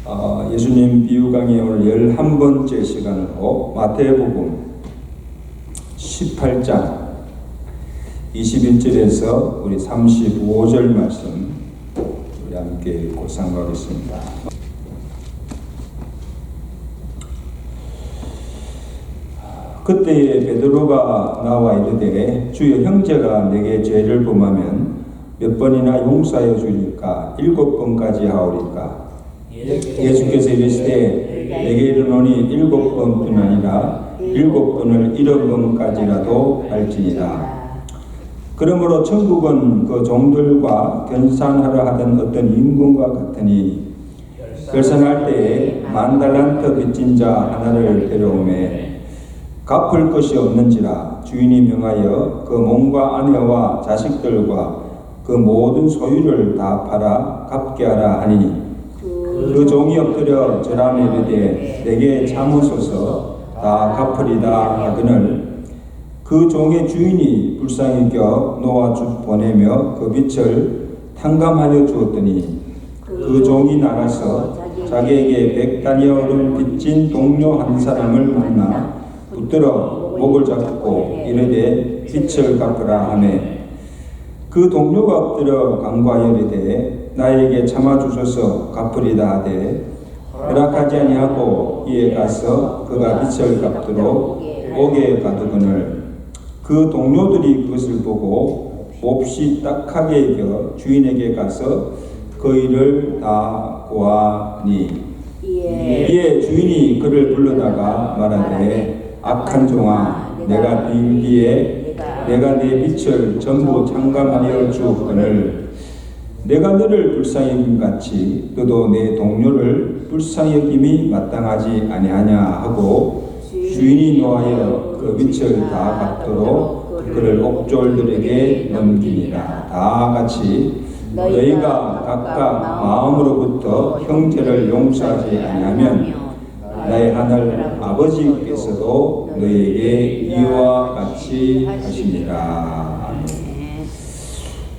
예수님 비유 강의 오늘 11번째 시간으로 마태복음 18장 21절에서 우리 35절 말씀 우리 함께 고상하겠습니다. 그때에 베드로가 나와 이르되 주여 형제가 내게 죄를 범하면 몇 번이나 용서하여 주리까? 7번까지 하오리까? 예수께서 이르시되 내게 이르노니 7번뿐 아니라 7번을 7번까지라도 할지니라. 그러므로 천국은 그 종들과 견산하려 하던 어떤 임금과 같으니 결산할 때에 10,000달란트 빚진 자 하나를 데려오매 갚을 것이 없는지라 주인이 명하여 그 몸과 아내와 자식들과 그 모든 소유를 다 팔아 갚게 하라 하니 그 종이 엎드려 절하며 이르되 내게 참으소서 다 갚으리다 하거늘 그 종의 주인이 불쌍히 겨 놓아 보내며 그 빚을 탕감하여 주었더니 그 종이 나가서 자기에게 100다니엘을 빚진 동료 한 사람을 만나 붙들어 목을 잡고 이르되 빚을 갚으라 하매 그 동료가 엎드려 간구하여 이르되 나에게 참아주소서 갚으리다 하되 허락하지 아니하고 이에 가서 그가 빚을 갚도록 옥에 가두거늘 그 동료들이 그것을 보고 몹시 딱하게 여겨 주인에게 가서 그 일을 다 고하니 이에 주인이 그를 불러다가 말하되 악한 종아 내가 빌기에 내가 내 빚을 전부 탕감하여 주었거늘 내가 너를 불쌍히 여김같이 너도 내 동료를 불쌍히 여김이 마땅하지 아니하냐 하고 주인이 노하여 그 빚을 다 갚도록 그를 옥졸들에게 넘기니라. 다 같이 너희가 각각 마음으로부터 형제를 용서하지 아니하면 나의 하늘 아버지께서도 너희에게 이와 같이 하십니다.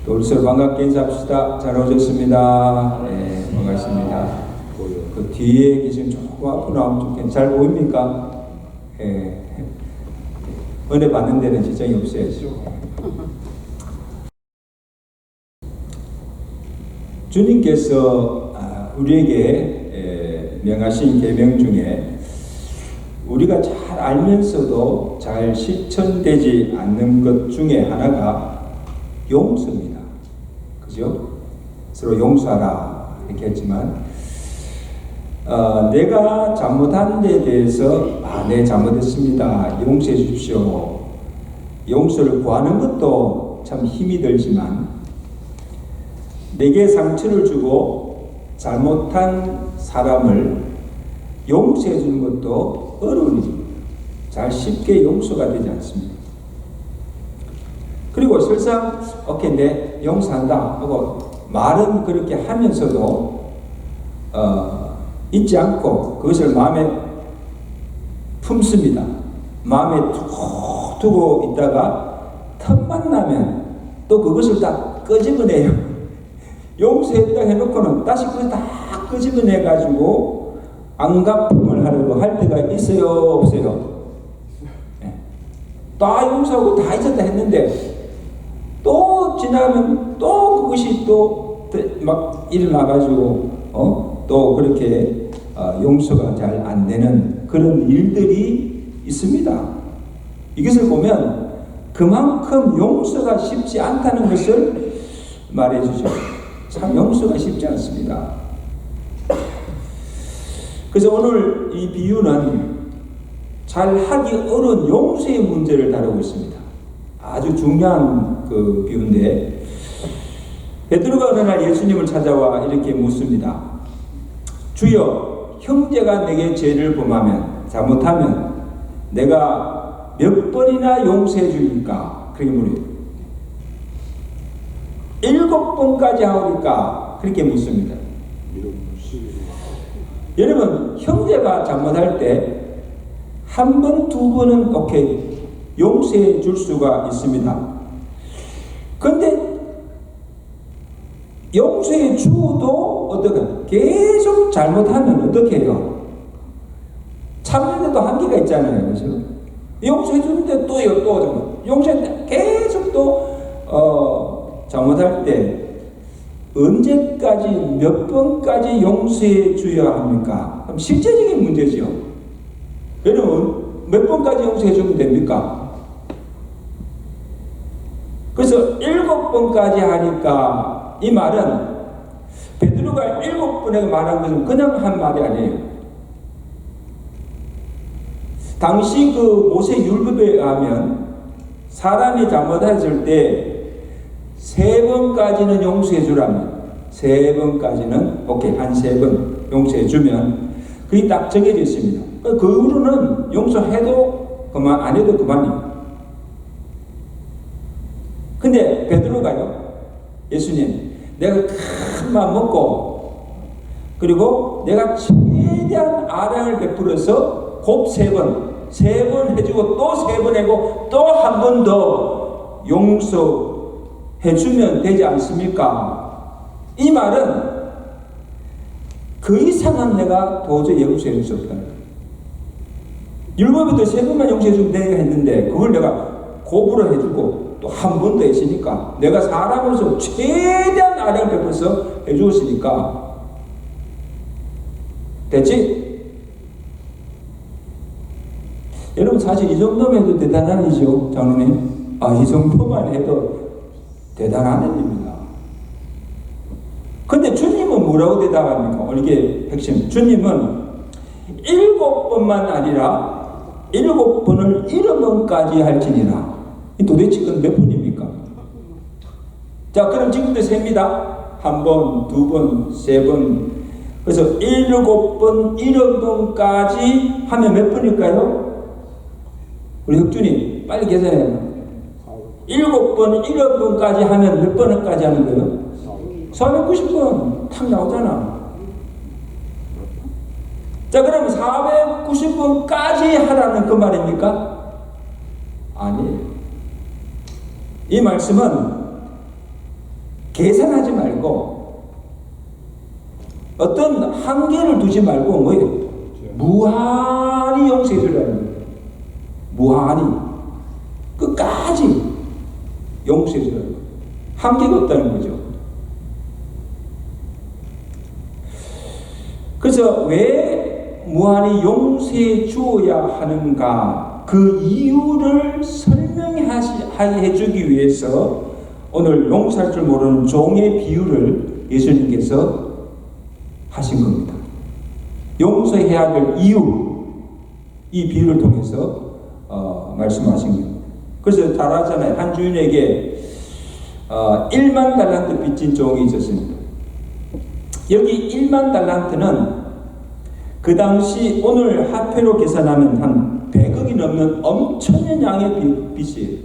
또 우리 서로 반갑게 인사합시다. 잘 오셨습니다. 네, 반갑습니다. 그 뒤에 계신 조금 앞으로 나오면 좋겠는데 잘 보입니까? 네. 은혜 받는 데는 지장이 없어야죠. 주님께서 우리에게 명하신 계명 중에 우리가 잘 알면서도 잘 실천되지 않는 것 중에 하나가 용서입니다. 그죠? 서로 용서하라 이렇게 했지만 내가 잘못한 데 대해서 내 잘못했습니다. 용서해 주십시오. 용서를 구하는 것도 참 힘이 들지만 내게 상처를 주고 잘못한 사람을 용서해 주는 것도 어려운 일입니다. 잘 쉽게 용서가 되지 않습니다. 그리고 설상 오케이 내 용서한다 하고 말은 그렇게 하면서도 잊지 않고 그것을 마음에 품습니다. 마음에 두고 있다가 틈만 나면 또 그것을 다 끄집어내요. 용서했다 해놓고는 다시 그걸 다 끄집어내가지고 안갚음을 하려고 할 때가 있어요 없어요? 네. 다 용서하고 다 잊었다 했는데 또 지나가면 또 그것이 또 막 일어나가지고 또 그렇게 용서가 잘 안 되는 그런 일들이 있습니다. 이것을 보면 그만큼 용서가 쉽지 않다는 것을 말해주죠. 참 용서가 쉽지 않습니다. 그래서 오늘 이 비유는 잘 하기 어려운 용서의 문제를 다루고 있습니다. 아주 중요한 그 비유인데 베드로가 어느 날 예수님을 찾아와 이렇게 묻습니다. 주여 형제가 내게 죄를 범하면 잘못하면 내가 몇 번이나 용서해 주니까 그렇게 물어요. 7번까지 하오니까 그렇게 묻습니다. 여러분 형제가 잘못할 때 한 번, 두 번은 오케이 용서해 줄 수가 있습니다. 그런데 용서해 주어도 어떻게 계속 잘못하면 어떻게 해요? 참는데도 한계가 있잖아요, 그렇죠? 용서해 주는데 또 용서했는데 계속 또 잘못할 때 언제까지 몇 번까지 용서해 줘야 합니까? 그럼 실제적인 문제죠. 여러분 몇 번까지 용서해 주면 됩니까? 그래서 7번까지 하니까 이 말은 베드로가 7번에 말한 것은 그냥 한 말이 아니에요. 당시 그 모세 율법에 의하면 사람이 잘못했을 때 3번까지는 용서해 주라면 3번까지는 오케이 한 3번 용서해 주면 그게 딱 정해져 있습니다. 그 후로는 용서해도 그만 안 해도 그만이에요. 근데 베드로가요, 예수님 내가 큰 마음 먹고 그리고 내가 최대한 아량을 베풀어서 곱 3번 해주고 또 3번 해고 또 한 번 더 용서해주면 되지 않습니까? 이 말은 그 이상은 내가 도저히 용서해줄 수 없다는 거예요. 율법에도 3번만 용서해주면 되게 했는데 그걸 내가 곱으로 해주고 또 한 번 더 했으니까 내가 사람으로서 최대한 아량을 베풀어서 해주었으니까 됐지? 여러분 사실 이 정도면 해도 대단한 일이죠, 장로님. 이 정도만 해도 대단한 일입니다. 근데 주님은 뭐라고 대답합니까? 오늘 이게 핵심. 주님은 7번만 아니라 7번을 7번까지 할지니라. 도대체 그건 몇 번입니까? 자, 그럼 지금부터 셉니다. 1번, 2번, 3번. 그래서 7번, 7번까지 하면 몇 번일까요? 우리 혁준이 빨리 계산해요. 7번, 7번까지 하면 몇 번까지 하는 거예요? 490번 탁 나오잖아. 자, 그럼 490번까지 하라는 그 말입니까? 아니에요. 이 말씀은 계산하지 말고 어떤 한계를 두지 말고 뭐예요? 무한히 용서해 주라는 거예요. 무한히 끝까지 용서해 주라는 거예요. 한계가 없다는 거죠. 그래서 왜 무한히 용서해 주어야 하는가 그 이유를 설명해 주기 위해서 오늘 용서할 줄 모르는 종의 비유를 예수님께서 하신 겁니다. 용서해야 될 이유, 이 비유를 통해서 말씀하신 겁니다. 그래서 잘 알잖아요. 한 주인에게 1만 달란트 빚진 종이 있었습니다. 여기 1만 달란트는 그 당시 오늘 화폐로 계산하면 한 100억이 넘는 엄청난 양의 빚이에요.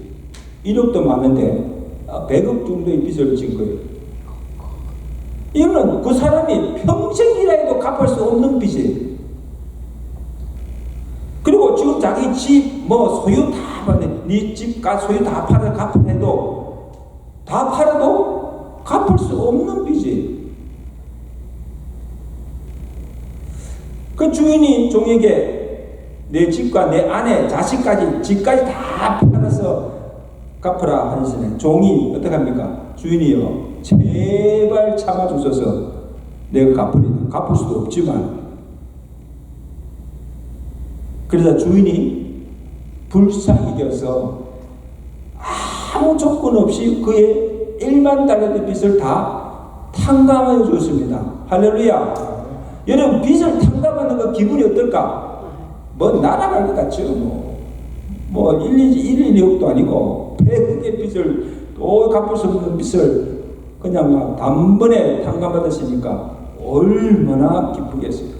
1억도 많은데 100억 정도의 빚을 진 거예요. 이거는 그 사람이 평생이라 해도 갚을 수 없는 빚이에요. 그리고 지금 자기 집 소유 다 받네. 네 집 소유 다 갚아도 갚을 수 없는 빚이에요. 그 주인이 종에게 내 집과 내 아내, 자식까지, 집까지 다 팔아서 갚으라 하시네. 종이 어떡합니까? 주인이요, 제발 참아주소서. 내가 갚을 수도 없지만. 그러자 주인이 불쌍히 여겨서 아무 조건 없이 그의 1만 달러의 빚을 다 탕감해 줬습니다. 할렐루야. 여러분, 빚을 탕감하는 거 기분이 어떨까? 날아갈 것 같죠? 1억도 아니고 100억의 빚을 또 갚을 수 없는 빚을 그냥 단번에 탕감받았으니까 얼마나 기쁘겠어요.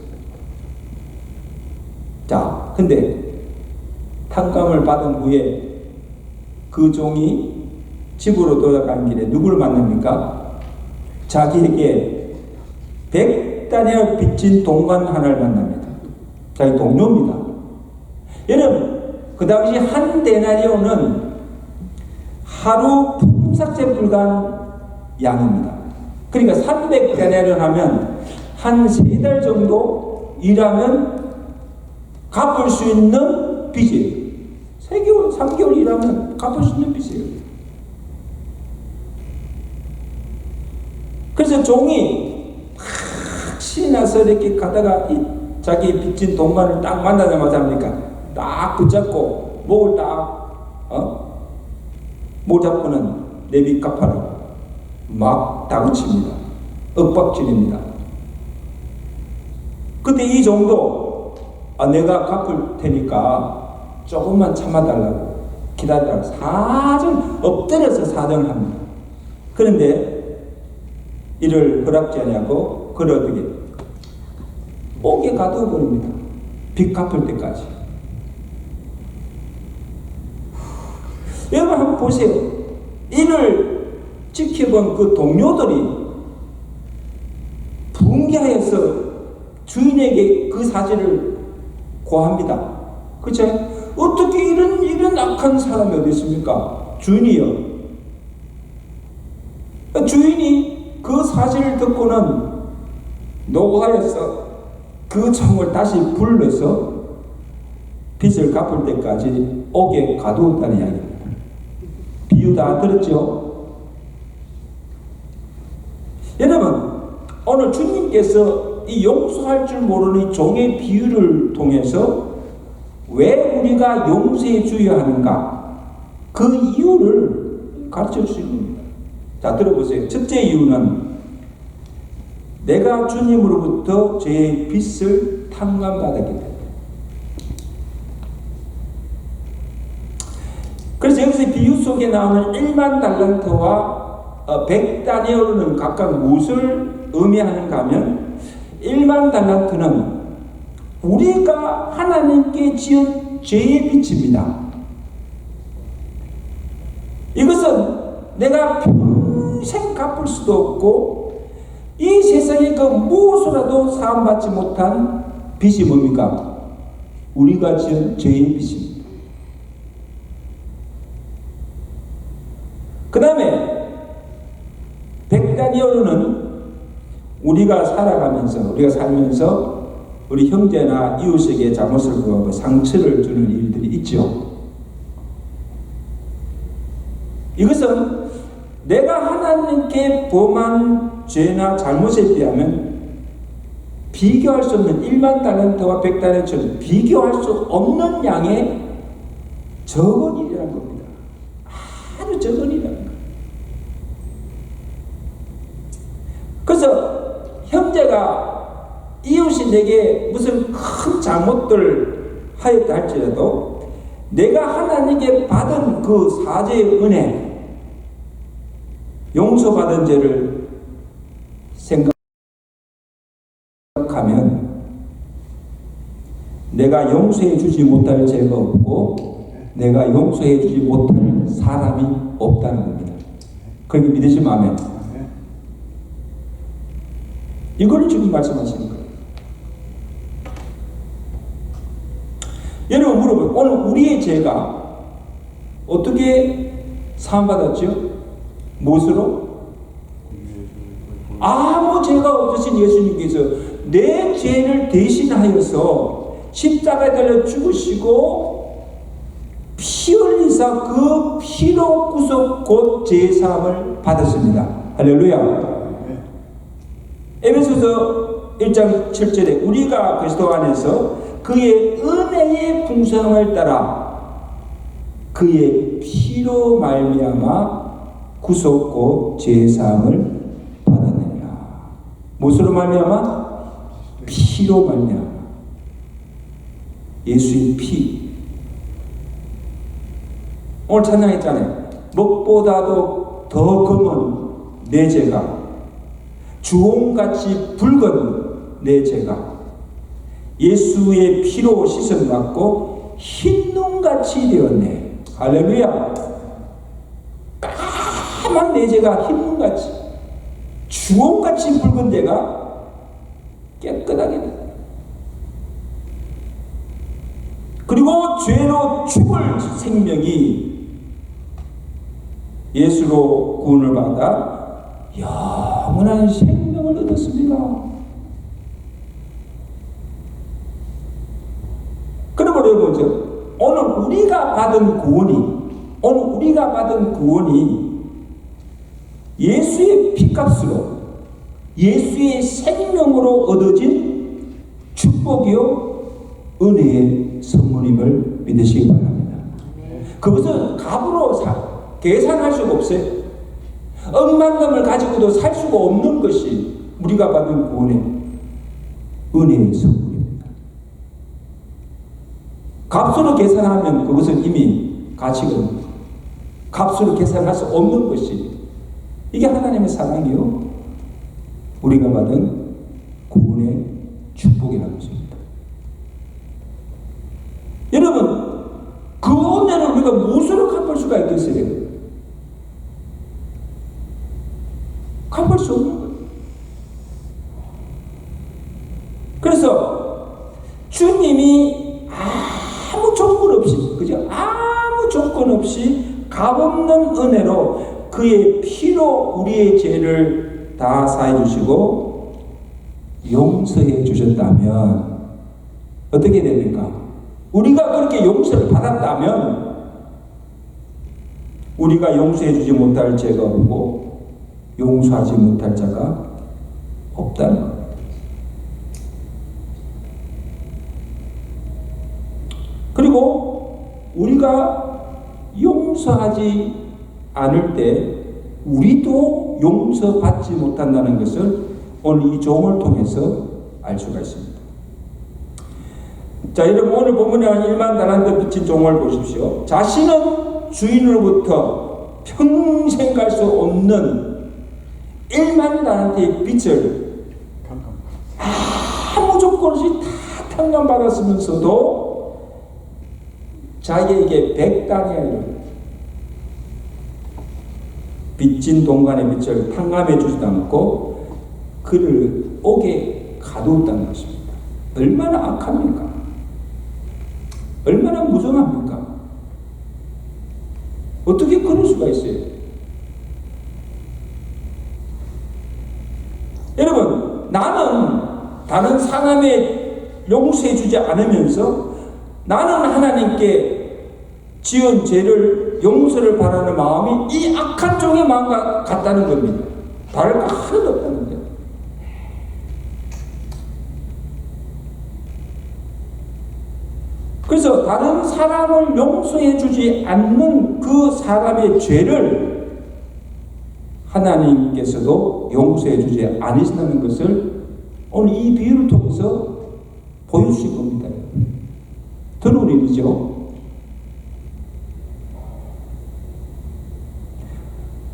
자, 근데 탕감을 받은 후에 그 종이 집으로 돌아가는 길에 누구를 만납니까? 자기에게 100다니엘 빚진 동관 하나를 만납니다. 자기 동료입니다. 여러분, 그 당시 한 데나리온은 하루 품삯에 불과한 양입니다. 그러니까 300데나리온 하면 한 3달 정도 일하면 갚을 수 있는 빚이에요. 3개월, 3개월 일하면 갚을 수 있는 빚이에요. 그래서 종이 막 신이 나서 이렇게 가다가 자기 빚진 동반을 딱 만나자마자 합니까? 딱 붙잡고 목을 목 잡고는 내 빚 갚아라. 막 다그칩니다. 윽박질입니다. 그때 이 정도 내가 갚을 테니까 조금만 참아달라고 기다리다가 사정 엎드려서 사정을 합니다. 그런데 이를 허락지 않냐고 그를 어떻게 옥에 가둬버립니다. 빚 갚을 때까지. 여러분 한번 보세요. 이를 지켜본 그 동료들이 분개하여서 주인에게 그 사실을 고합니다. 그렇죠? 어떻게 이런 악한 사람이 어디 있습니까? 주인이요. 주인이 그 사실을 듣고는 노하여서 그 종을 다시 불러서 빚을 갚을 때까지 옥에 가두었다는 이야기입니다. 비유 다 들었죠? 여러분, 오늘 주님께서 이 용서할 줄 모르는 종의 비유를 통해서 왜 우리가 용서해 줘야 하는가? 그 이유를 가르쳐 주시는 겁니다. 자, 들어보세요. 첫째 이유는 내가 주님으로부터 제 빚을 탕감받았기 때문에. 그래서 여기서 비유 속에 나오는 1만 달란트와 100다니엘은 각각 무엇을 의미하는가 하면 1만 달란트는 우리가 하나님께 지은 죄의 빚입니다. 이것은 내가 평생 갚을 수도 없고 이 세상에 그 무엇으로도 사함받지 못한 빚이 뭡니까? 우리가 지은 죄의 빚입니다. 그 다음에 백다니엘은 우리가 살면서 우리 형제나 이웃에게 잘못을 구하고 상처를 주는 일들이 있죠. 이것은 내가 하나님께 범한 죄나 잘못에 비하면 비교할 수 없는 1만 달란트와 100달란트처럼 비교할 수 없는 양의 적은 일이라는 겁니다. 아주 적은 일이라는 겁니다. 그래서 형제가 이웃이 내게 무슨 큰 잘못들 하였다 할지라도 내가 하나님께 받은 그 사죄의 은혜, 용서받은 죄를 생각하면 내가 용서해 주지 못할 죄가 없고 내가 용서해 주지 못할 사람이 없다는 겁니다. 그렇게 믿으시면 아멘. 이걸 지금 말씀하시는 거예요. 여러분 물어봐요. 오늘 우리의 죄가 어떻게 사함받았죠? 무엇으로? 아무 죄가 없으신 예수님께서 내 죄를 대신하여서 십자가에 달려 죽으시고 피 흘리사 그 피로 구속 곧 죄사함을 받았습니다. 할렐루야. 에베소서 1장 7절에 우리가 그리스도 안에서 그의 은혜의 풍성함을 따라 그의 피로 말미암아 구속 곧 죄사함을 받아내라. 무엇으로 말미암아? 피로 말미암아. 예수의 피. 오늘 찬양했잖아요. 먹보다도 더 검은 내 죄가, 주홍같이 붉은 내 죄가 예수의 피로 씻음받고 흰눈같이 되었네. 할렐루야. 까만 내 죄가 흰눈같이, 주홍같이 붉은 내가 깨끗하게 된다. 그리고 죄로 죽을 생명이 예수로 구원을 받아 영원한 생명을 얻었습니다. 보죠. 오늘 우리가 받은 구원이 예수의 피값으로, 예수의 생명으로 얻어진 축복이요 은혜의 선물임을 믿으시기 바랍니다. 그것은 값으로 계산할 수가 없어요. 억만금을 가지고도 살 수가 없는 것이 우리가 받은 구원의 은혜의 선물입니다. 값으로 계산하면 그것은 이미 가치가 없는 거예요. 값으로 계산할 수 없는 것이, 이게 하나님의 사랑이요 우리가 받은 구원의 축복이라는 것입니다. 여러분, 그 은혜를 우리가 무엇으로 갚을 수가 있겠어요? 갚을 수 없는 거예요. 그래서 주님이 아무 조건 없이, 그죠? 아무 조건 없이 값없는 은혜로 그의 피로 우리의 죄를 다 사해 주시고 용서해 주셨다면 어떻게 됩니까? 우리가 그렇게 용서를 받았다면 우리가 용서해 주지 못할 죄가 없고 용서하지 못할 자가 없다는 겁니다. 그리고 우리가 용서하지 않을 때 우리도 용서받지 못한다는 것을 오늘 이 종을 통해서 알 수가 있습니다. 자, 여러분, 오늘 본문에 1만 달란트 빚진 종을 보십시오. 자신은 주인으로부터 평생 갈 수 없는 1만 달란트의 빚을 아무 조건 없이 다 탕감받았으면서도 자기에게 100다니엘 빚진 동간의 빚을 탕감해 주지도 않고 그를 옥에 가두었다는 것입니다. 얼마나 악합니까? 얼마나 무정합니까? 어떻게 그럴 수가 있어요? 여러분, 나는 다른 사람의 용서해 주지 않으면서 나는 하나님께 지은 죄를 용서를 바라는 마음이 이 악한 종의 마음과 같다는 겁니다. 다를 거 하나도 없다는 거예요. 그래서 다른 사람을 용서해 주지 않는 그 사람의 죄를 하나님께서도 용서해 주지 않으신다는 것을 오늘 이 비유를 통해서 보여주신 겁니다. 들어올 일이죠.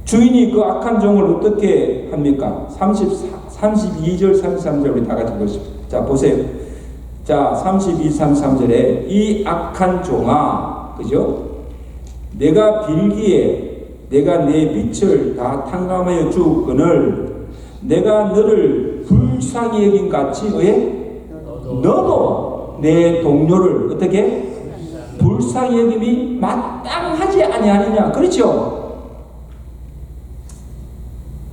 주인이 그 악한 종을 어떻게 합니까? 32절, 33절 우리 다 같이 보십시오. 자, 보세요. 자, 32, 33절에 이 악한 종아, 그죠? 내가 빌기에 내가 내 빛을 다 탕감하여 주거늘 내가 너를 불쌍히 여긴 같이 왜? 너도 내 동료를 어떻게? 불쌍히 여김이 마땅하지 아니하느냐. 그렇죠?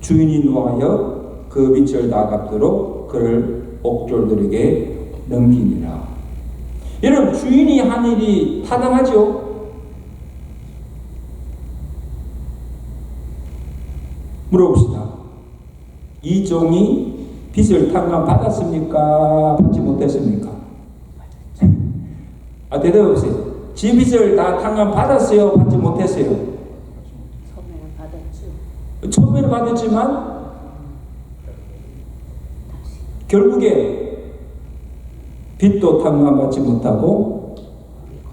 주인이 노하여 그 빚을 다 갚도록 그를 옥졸들에게 넘기니라. 여러분, 주인이 한 일이 타당하죠? 물어봅시다. 이 종이 빚을 탕감 받았습니까? 받지 못했습니까? 대답해보세요. 지 빚을 다 탕감 받았어요? 받지 못했어요? 처음에는 받았죠. 처음에는 받았지만 결국에 빚도 탕감받지 못하고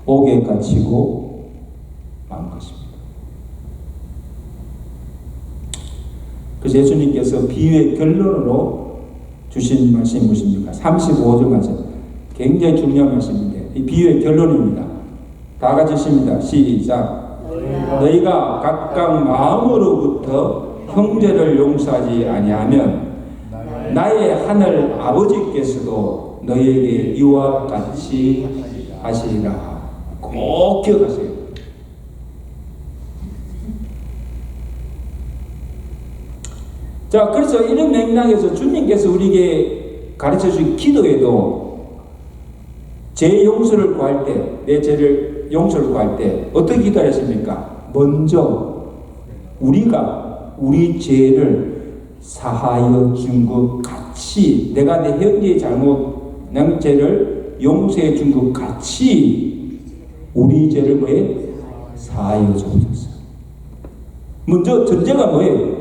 옥에 갇히고 만 것입니다. 그래서 예수님께서 비유의 결론으로 주신 말씀이 무엇입니까? 35절 말씀. 굉장히 중요한 말씀인데 이 비유의 결론입니다. 다 같이 읽습니다. 시작. 너희가 각각 마음으로부터 형제를 용서하지 아니하면 나의 하늘 아버지께서도 너희에게 이와 같이 하시리라. 꼭 기억하세요. 자, 그래서 이런 맥락에서 주님께서 우리에게 가르쳐 주신 기도에도 제 용서를 구할 때, 내 죄를 용서를 구할 때 어떻게 기도하셨습니까? 먼저 우리가 우리 죄를 사하여 준 것 같이, 내가 내 형제의 잘못한 죄를 용서해 준 것 같이 우리 죄를 뭐해? 사하여 주옵소서. 먼저 전제가 뭐예요?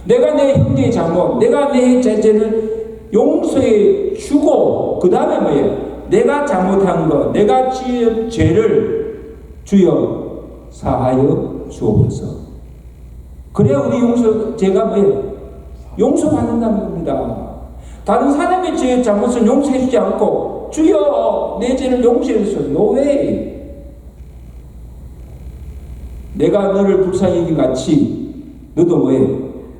내가 내 형제의 잘못, 내가 내 죄를 용서해 주고 그 다음에 뭐예요? 내가 잘못한 것, 내가 지은 죄를 주여 사하여 주옵소서. 그래야 우리 죄가 뭐예요? 용서받는다는 겁니다. 다른 사람의 죄 잘못을 용서해 주지 않고 주여 내 죄를 용서해 주소서. No way. 내가 너를 불쌍히 여긴 같이 너도 뭐예요?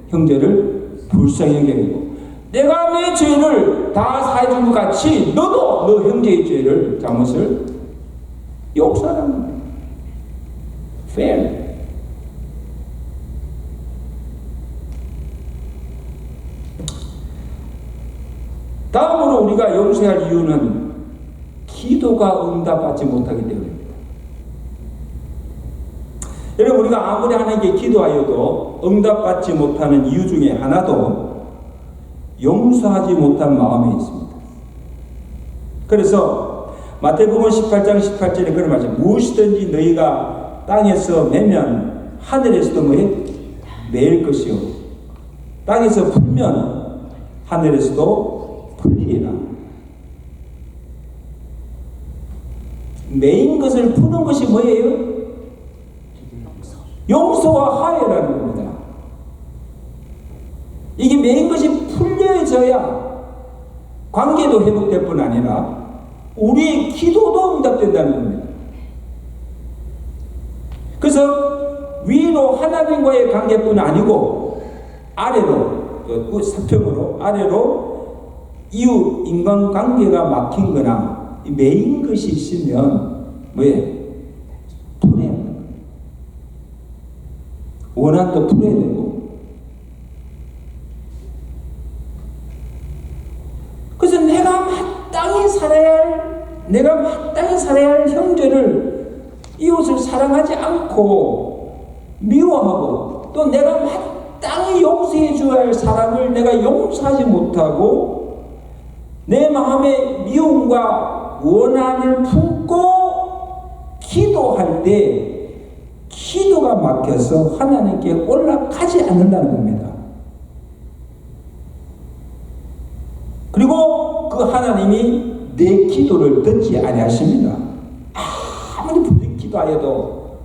형제를 불쌍히 여겨야 되고, 내가 내 죄를 다 사해 준 것 같이 너도 너 형제의 죄를 잘못을 용서하라는 거예요. fair. 다음으로 우리가 용서할 이유는 기도가 응답받지 못하기 때문입니다. 여러분, 우리가 아무리 하나님께 기도하여도 응답받지 못하는 이유 중에 하나도 용서하지 못한 마음에 있습니다. 그래서 마태복음 18장 18절에 그런 말씀, 무엇이든지 너희가 땅에서 매면 하늘에서도 뭐해? 매일 것이요, 땅에서 풀면 하늘에서도 풀리리라. 매인 것을 푸는 것이 뭐예요? 용서와 화해라는 겁니다. 이게 매인 것이 풀려져야 관계도 회복될 뿐 아니라 우리의 기도도 응답된다는 겁니다. 그래서 위로 하나님과의 관계뿐 아니고 아래로, 사평으로 아래로 이웃 인간관계가 막힌 거나 매인 것이 있으면 뭐예요? 풀어야 합니다. 원한도 풀어야 되고. 그래서 내가 마땅히 살아야 할 형제를, 이웃을 사랑하지 않고 미워하고, 또 내가 마땅히 용서해 줘야 할 사람을 내가 용서하지 못하고 내 마음에 미움과 원한을 품고 기도할 때 기도가 막혀서 하나님께 올라가지 않는다는 겁니다. 그리고 그 하나님이 내 기도를 듣지 아니하십니다. 아무리 부디 기도하여도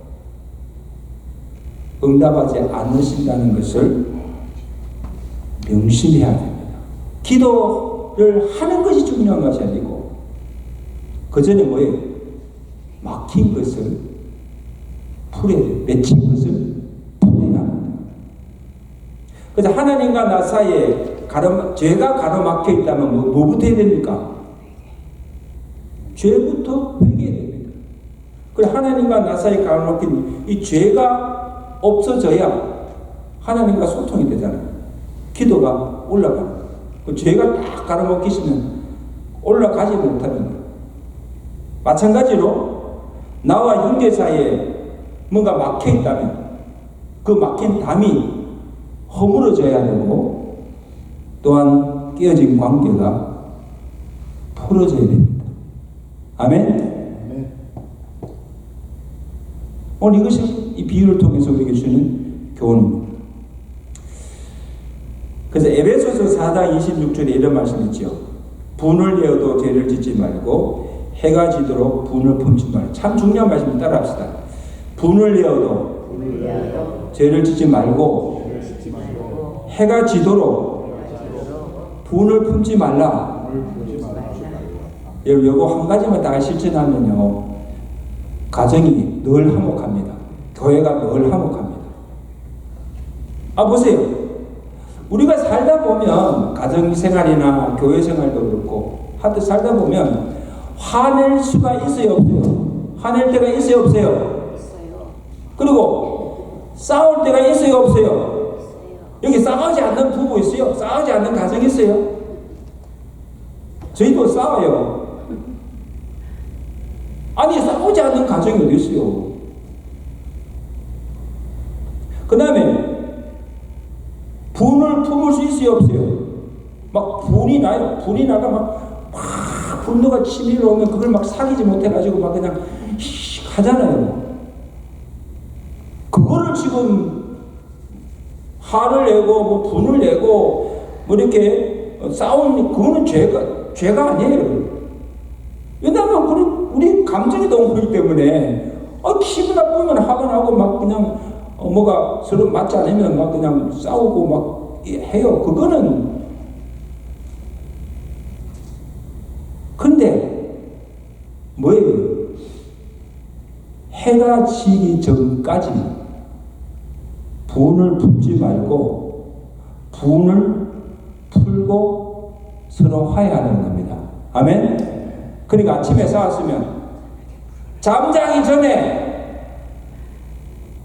응답하지 않으신다는 것을 명심해야 됩니다. 기도를 하는 것이 중요한 것이 아니고 그 전에 뭐예요? 막힌 것을 풀어야 돼요. 맺힌 것을 풀어야 합니다. 그래서 하나님과 나 사이에 죄가 가로막혀 있다면 뭐부터 해야 됩니까? 죄부터 회개해야 됩니다. 그래, 하나님과 나 사이에 가로막힌 이 죄가 없어져야 하나님과 소통이 되잖아요. 기도가 올라가는 거예요. 그 죄가 딱 가로막히시면 올라가지 못하는 거예요. 마찬가지로 나와 형제 사이에 뭔가 막혀 있다면 그 막힌 담이 허물어져야 되고, 또한 깨어진 관계가 풀어져야 됩니다. 아멘? 오늘 이것이 이 비유를 통해서 우리에게 주는 교훈입니다. 그래서 에베소서 4장 26절에 이런 말씀이 있죠. 분을 내어도 죄를 짓지 말고 해가 지도록 분을 품지 말고. 참 중요한 말씀, 따라합시다. 분을 내어도 죄를 짓지 말고 해가 지도록 분을 품지 말라. 여러분, 이거 한 가지만 다 실천하면요, 가정이 늘 화목합니다. 교회가 늘 화목합니다. 보세요. 우리가 살다 보면 가정생활이나 교회생활도 그렇고 하여튼 살다 보면 화낼 수가 있어요, 없어요? 화낼 때가 있어요, 없어요? 그리고 싸울 때가 있어요, 없어요? 여기 싸우지 않는 부부 있어요? 싸우지 않는 가정 있어요? 저희도 싸워요. 아니 싸우지 않는 가정이 어디 있어요? 그 다음에 분을 품을 수 있어요 없어요? 막 분이 나요. 분이 나가 막 분노가 치밀어 오면 그걸 막 사귀지 못해가지고 막 그냥 하잖아요. 그거를 지금 화를 내고 뭐 분을 내고 뭐 이렇게 싸우는 그거는 죄가 아니에요. 왜냐하면 우리 감정이 너무 크기 때문에 기분 나쁘면 화가 나고 막 그냥 뭐가 서로 맞지 않으면 막 그냥 싸우고 막 해요. 그거는 근데 뭐예요? 해가 지기 전까지 분을 품지 말고 분을 풀고 서로 화해하는 겁니다. 아멘? 그러니까 아침에 싸웠으면 잠자기 전에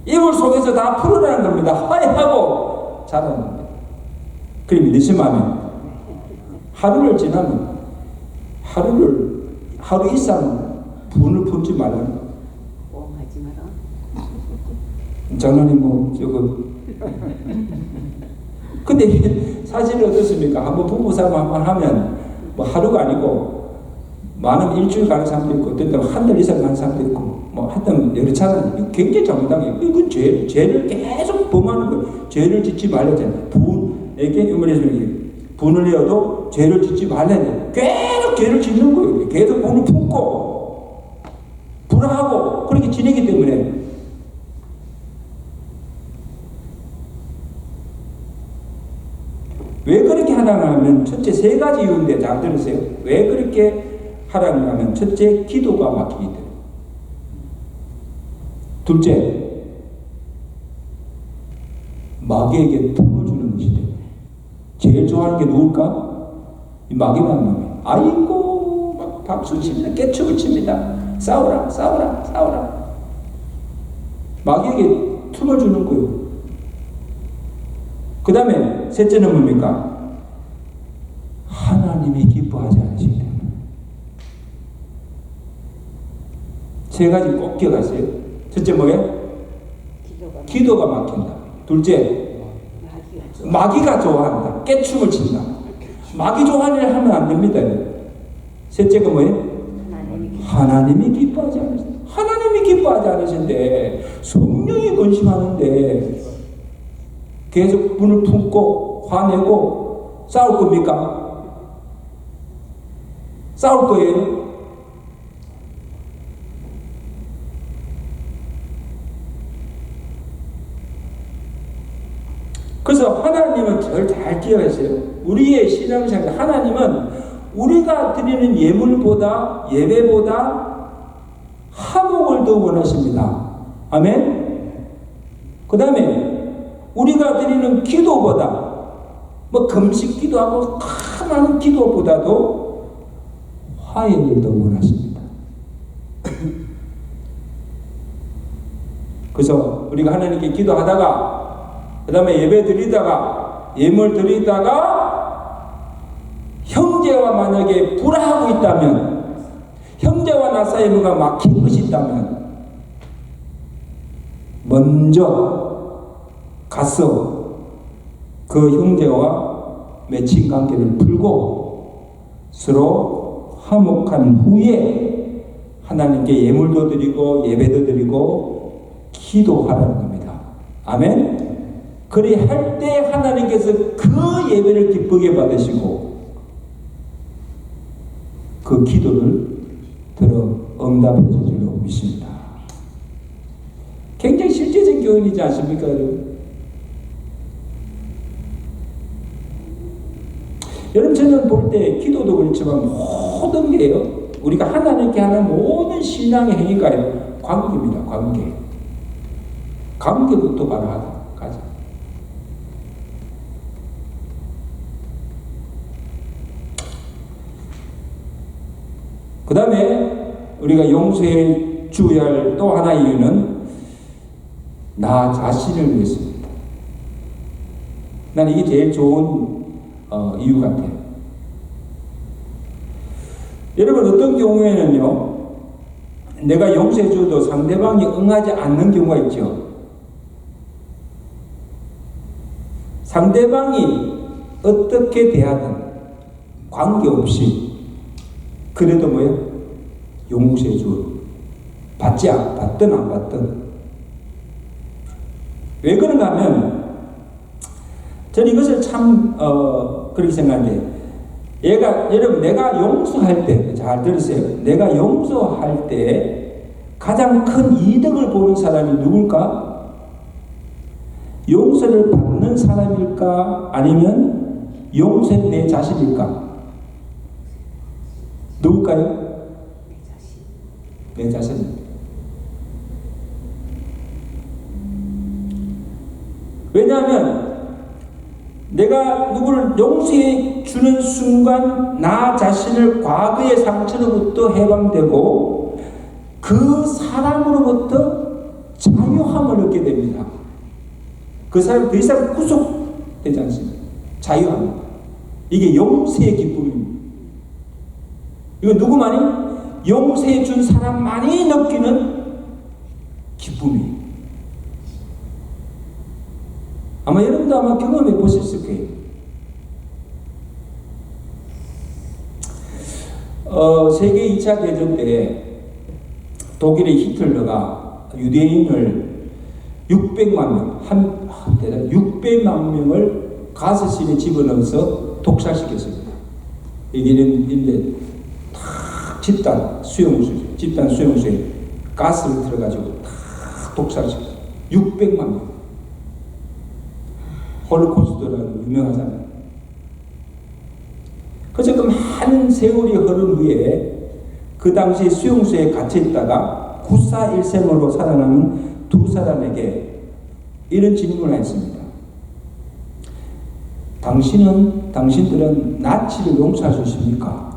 이불 속에서 다 풀으라는 겁니다. 화해하고 자라는 겁니다. 그럼 믿으시면 하루를 지나면 하루 이상 분을 품지 말라는 거예요. 하지 마라. 장로님 근데 사실은 어떻습니까? 한번 부부싸움 한번 하면 뭐 하루가 아니고 많은 일주일 가는 사람도 있고 어떤 때는 한 달 이상 가는 사람도 있고 뭐 하여튼 여러 차례는 굉장히 잘못당해요. 이건 죄를 계속 범하는 거예요. 죄를 짓지 말라잖아요. 분에게 분을 내어도 죄를 짓지 말라잖아요. 계속 죄를 짓는 거예요. 계속 분을 품고 불화하고 그렇게 지내기 때문에 왜 그렇게 하라고 하면 첫째 세 가지 이유인데 잘 들으세요. 왜 그렇게 하라고 하면 첫째 기도가 막히기 때문에, 둘째 마귀에게 틈을 주는 것이 때문에. 제일 좋아하는 게 누굴까? 이 마귀라는 놈이. 아이고 막 박수 칩니다. 깨축을 칩니다. 싸우라 싸우라 싸우라. 마귀에게 틈을 주는 거예요. 그 다음에 셋째는 뭡니까? 하나님이 기뻐하지 않으시기 때문에. 세 가지 꼭 기억하세요. 첫째 뭐예요? 기도가 막힌다. 둘째 마귀가 좋아한다. 깨춤을 친다. 마귀 좋아하는 일 하면 안 됩니다. 셋째가 뭐예요? 하나님이 기뻐하지 않으신다. 하나님이 기뻐하지 않으신데 성령이 근심하는데 계속 분을 품고 화내고 싸울 겁니까? 싸울 거예요. 그래서 하나님은 잘 기억하세요. 우리의 신앙생활 하나님은 우리가 드리는 예배보다 화목을 더 원하십니다. 아멘. 그 다음에 우리가 드리는 기도보다 뭐 금식 기도하고 많은 기도보다도 화해를 더 원하십니다. 그래서 우리가 하나님께 기도하다가 그 다음에 예배 드리다가 예물 드리다가 형제와 만약에 불화하고 있다면, 형제와 나 사이에 뭔가 막힌 것이 있다면 먼저 가서 그 형제와 맺힌 관계를 풀고 서로 화목한 후에 하나님께 예물도 드리고 예배도 드리고 기도하라는 겁니다. 아멘. 그리 할 때 하나님께서 그 예배를 기쁘게 받으시고 그 기도를 들어 응답해 줄 줄로 믿습니다. 굉장히 실제적인 교훈이지 않습니까? 여러분 저는 볼 때 기도도 그렇지만 모든 게요, 우리가 하나님께 하는 모든 신앙의 행위가요, 관계입니다. 관계부터 바로 가자. 그 다음에 우리가 용서해 주어야 할 또 하나의 이유는 나 자신을 위해서입니다. 난 이게 제일 좋은 이유 같아요. 여러분 어떤 경우에는요, 내가 용서해 줘도 상대방이 응하지 않는 경우가 있죠. 상대방이 어떻게 대하든 관계없이 그래도 용서해 줘. 받든 안 받든. 왜 그런가 하면 저는 이것을 참 그렇게 생각해요. 여러분, 내가 용서할 때, 잘 들으세요. 내가 용서할 때 가장 큰 이득을 보는 사람이 누굴까? 용서를 받는 사람일까? 아니면 용서는 내 자신일까? 누굴까요? 내 자신. 왜냐하면 내가 누구를 용서해 주는 순간 나 자신을 과거의 상처로부터 해방되고 그 사람으로부터 자유함을 얻게 됩니다. 그 사람이 더 이상 구속되지 않습니다. 자유함. 이게 용서의 기쁨입니다. 이거 누구만이? 용서해 준 사람만이 느끼는 기쁨이에요. 아마 여러분도 아마 경험해 보셨을 거예요. 세계 2차 대전 때 독일의 히틀러가 유대인을 600만 명, 600만 명을 가스실에 집어넣어서 독살시켰습니다. 이게는 다 집단 수용소에 가스를 들어가지고 다 독살시켰어요. 600만 명. 홀로코스트라는 유명하잖아요. 그래서 그 많은 세월이 흐른 후에 그 당시 수용소에 갇혀있다가 구사일생으로 살아남은 두 사람에게 이런 질문을 했습니다. 당신들은 나치를 용서할 수 있습니까?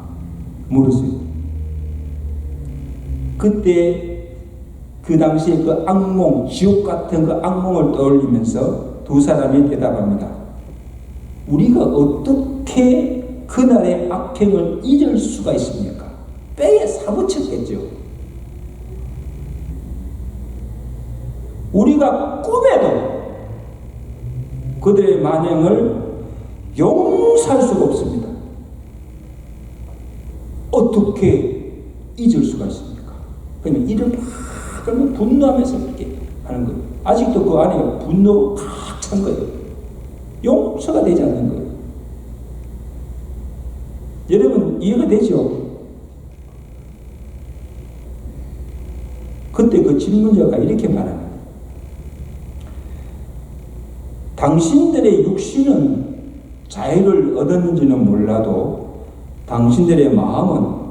물었어요. 그때 그 당시에 그 악몽, 지옥 같은 그 악몽을 떠올리면서 두 사람이 대답합니다. 우리가 어떻게 그날의 악행을 잊을 수가 있습니까? 뼈에 사무쳤겠죠. 우리가 꿈에도 그들의 만행을 용서할 수가 없습니다. 어떻게 잊을 수가 있습니까? 그러면 이를 막 그러면 분노하면서 이렇게 하는 거예요. 아직도 그 안에 분노가 꽉 찬 거예요. 용서가 되지 않는 거예요. 여러분 이해가 되죠? 그때 그 질문자가 이렇게 말합니다. 당신들의 육신은 자유를 얻었는지는 몰라도 당신들의 마음은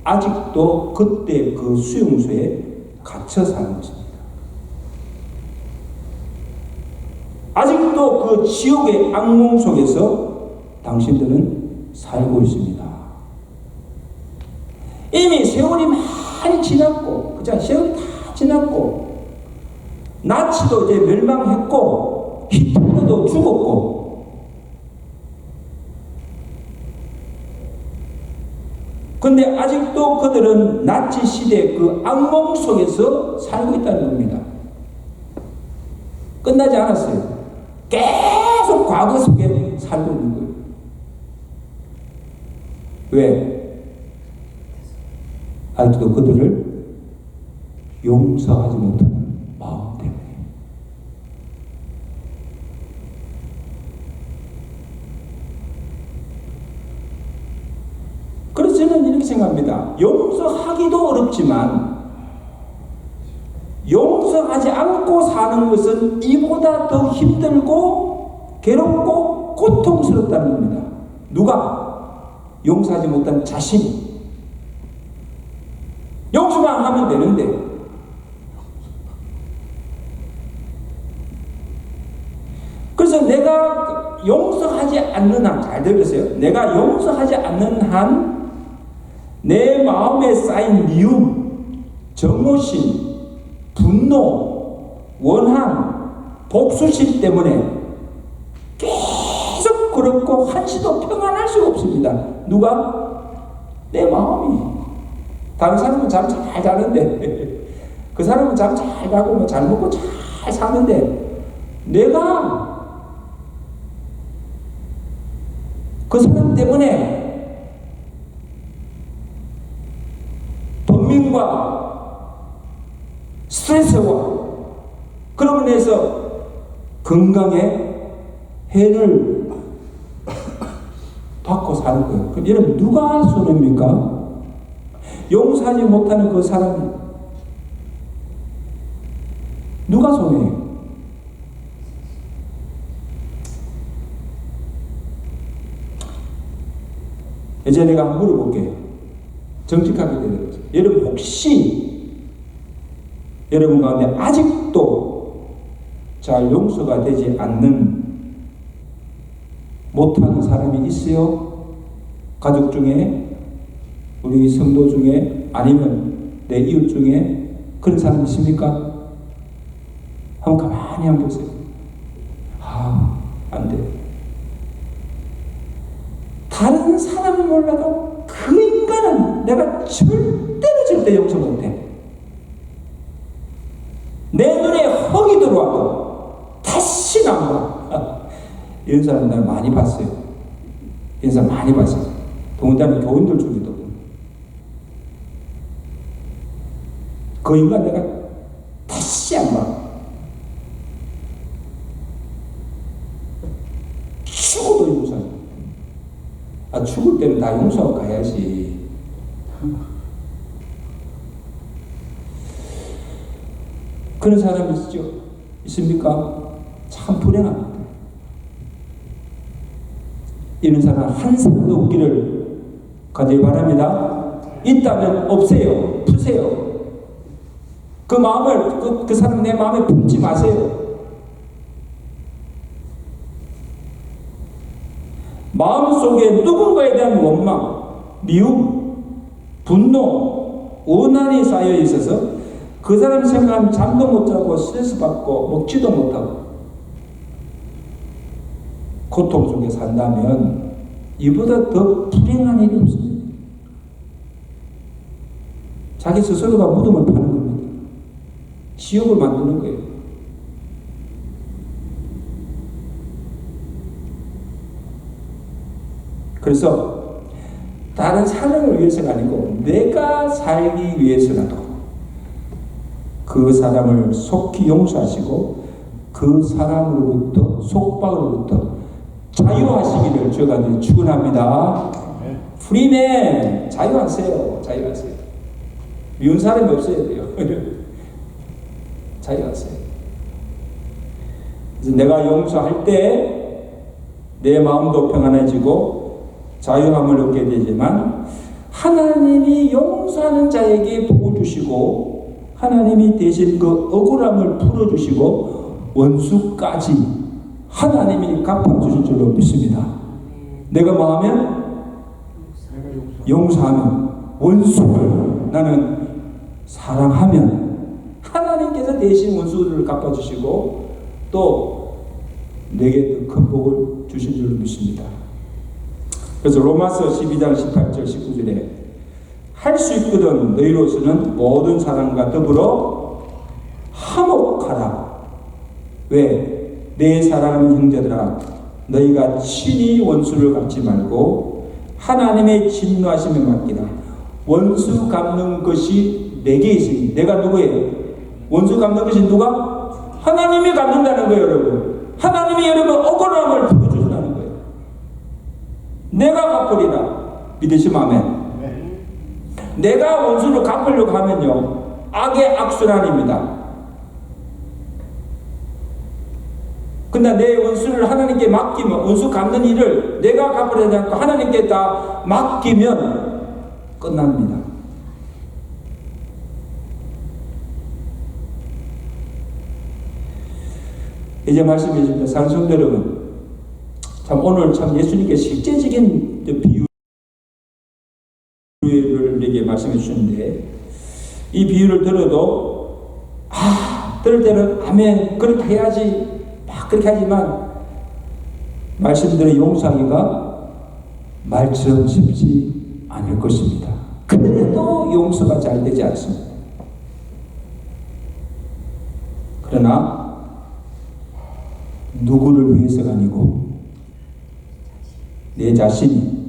아직도 그때 그 수용소에 갇혀 사는 것입니다. 아직도 그 지옥의 악몽 속에서 당신들은 살고 있습니다. 이미 세월이 많이 지났고, 그죠? 세월이 다 지났고, 나치도 이제 멸망했고, 히틀러도 죽었고, 근데 아직도 그들은 나치 시대 그 악몽 속에서 살고 있다는 겁니다. 끝나지 않았어요. 계속 과거 속에 살고 있는 거예요. 왜? 아직도 그들을 용서하지 못하는 마음 때문에. 그래서 저는 이렇게 생각합니다. 용서하기도 어렵지만 용서하지 않고 사는 것은 이보다 더 힘들고 괴롭고 고통스럽다는 겁니다. 누가? 용서하지 못한 자신이. 용서만 하면 되는데 그래서 내가 용서하지 않는 한, 잘 들으세요. 내가 용서하지 않는 한 내 마음에 쌓인 미움, 정오심, 분노, 원한, 복수심 때문에 계속 그렇고 한시도 평안할 수가 없습니다. 누가? 내 마음이. 다른 사람은 잠 잘 자는데 그 사람은 잠 잘 자고 뭐 잘 먹고 잘 사는데 내가 그 사람 때문에 번민과 스트레스와 그런 면에서 건강에 해를 받고 사는 거예요. 그럼 여러분 누가 손해입니까? 용서하지 못하는 그 사람이 누가 손해예요? 이제 내가 한번 물어볼게요. 정직하게 대답해서 여러분 혹시 여러분 가운데 아직도 잘 용서가 되지 않는 못하는 사람이 있어요? 가족 중에, 우리 성도 중에, 아니면 내 이웃 중에 그런 사람 있습니까? 한번 가만히 한번 보세요. 안 돼. 다른 사람은 몰라도 그 인간은 내가 절대 용서 못해. 내 눈에 흙이 들어와도 다시는 안 봐. 이런 사람 내가 많이 봤어요. 이런 사람 많이 봤어요. 동원다는 교인들 중에도. 그 인간 내가 다시 안 봐. 죽어도 용서하지. 죽을 때는 다 용서하고 가야지. 그런 사람이 있죠? 있습니까? 참 불행합니다. 이런 사람 한 사람도 없기를 간절히 바랍니다. 있다면 없애요. 푸세요. 그 마음을, 그 사람 내 마음에 품지 마세요. 마음속에 누군가에 대한 원망, 미움, 분노, 원한이 쌓여 있어서 그 사람 생각하면 잠도 못 자고 스트레스 받고 먹지도 못하고 고통 속에 산다면 이보다 더 불행한 일이 없습니다. 자기 스스로가 무덤을 파는 겁니다. 지옥을 만드는 거예요. 그래서 다른 사람을 위해서가 아니고 내가 살기 위해서라도 그 사람을 속히 용서하시고 그 사람으로부터 속박으로부터 자유하시기를 주가 축원합니다. 프리맨 자유하세요. 자유하세요. 미운 사람이 없어야 돼요. 자유하세요. 그래서 내가 용서할 때 내 마음도 평안해지고 자유함을 얻게 되지만 하나님이 용서하는 자에게 복을 주시고 하나님이 대신 그 억울함을 풀어주시고 원수까지 하나님이 갚아주실 줄로 믿습니다. 내가 뭐 하면? 용서하면, 원수를 나는 사랑하면 하나님께서 대신 원수를 갚아주시고 또 내게 더 큰 복을 주실 줄로 믿습니다. 그래서 로마서 12장 18절 19절에 할 수 있거든 너희로서는 모든 사람과 더불어 화목하라. 왜? 내 사랑하는 형제들아 너희가 친히 원수를 갚지 말고 하나님의 진노하심에 맡기라. 원수 갚는 것이 내게 있으니 내가 누구예요? 원수 갚는 것이 누가? 하나님이 갚는다는 거예요. 여러분 하나님이 여러분 억울함을 풀어주신다는 거예요. 내가 갚으리라. 믿으시면 아멘. 내가 원수를 갚으려고 하면요 악의 악순환입니다. 근데 내 원수를 하나님께 맡기면 원수 갚는 일을 내가 갚으려지 않고 하나님께 다 맡기면 끝납니다. 이제 말씀해 주십니다. 사랑성도 여러분 참 오늘 참 예수님께 실제적인 비유를 내게 말씀해 주셨는데 이 비유를 들어도 들을 때는 아멘 그렇게 해야지 막 그렇게 하지만 말씀대로 용서하기가 말처럼 쉽지 않을 것입니다. 그래도 용서가 잘 되지 않습니다. 그러나 누구를 위해서가 아니고 내 자신이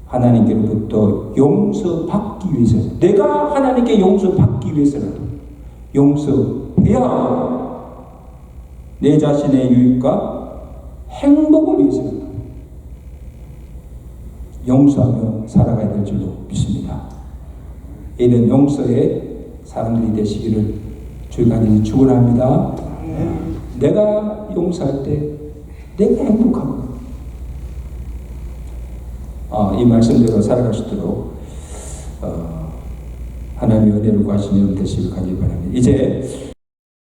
하나님께로부터 용서받기 위해서, 내가 하나님께 용서받기 위해서라도 용서해야 하고 내 자신의 유익과 행복을 위해서라도 용서하며 살아가야 될 줄로 믿습니다. 이런 용서의 사람들이 되시기를 주님께 축원합니다. 내가 용서할 때 내가 행복하고 이 말씀대로 살아갈 수 있도록 하나님의 은혜를 구하시는 되시길 바랍니다. 이제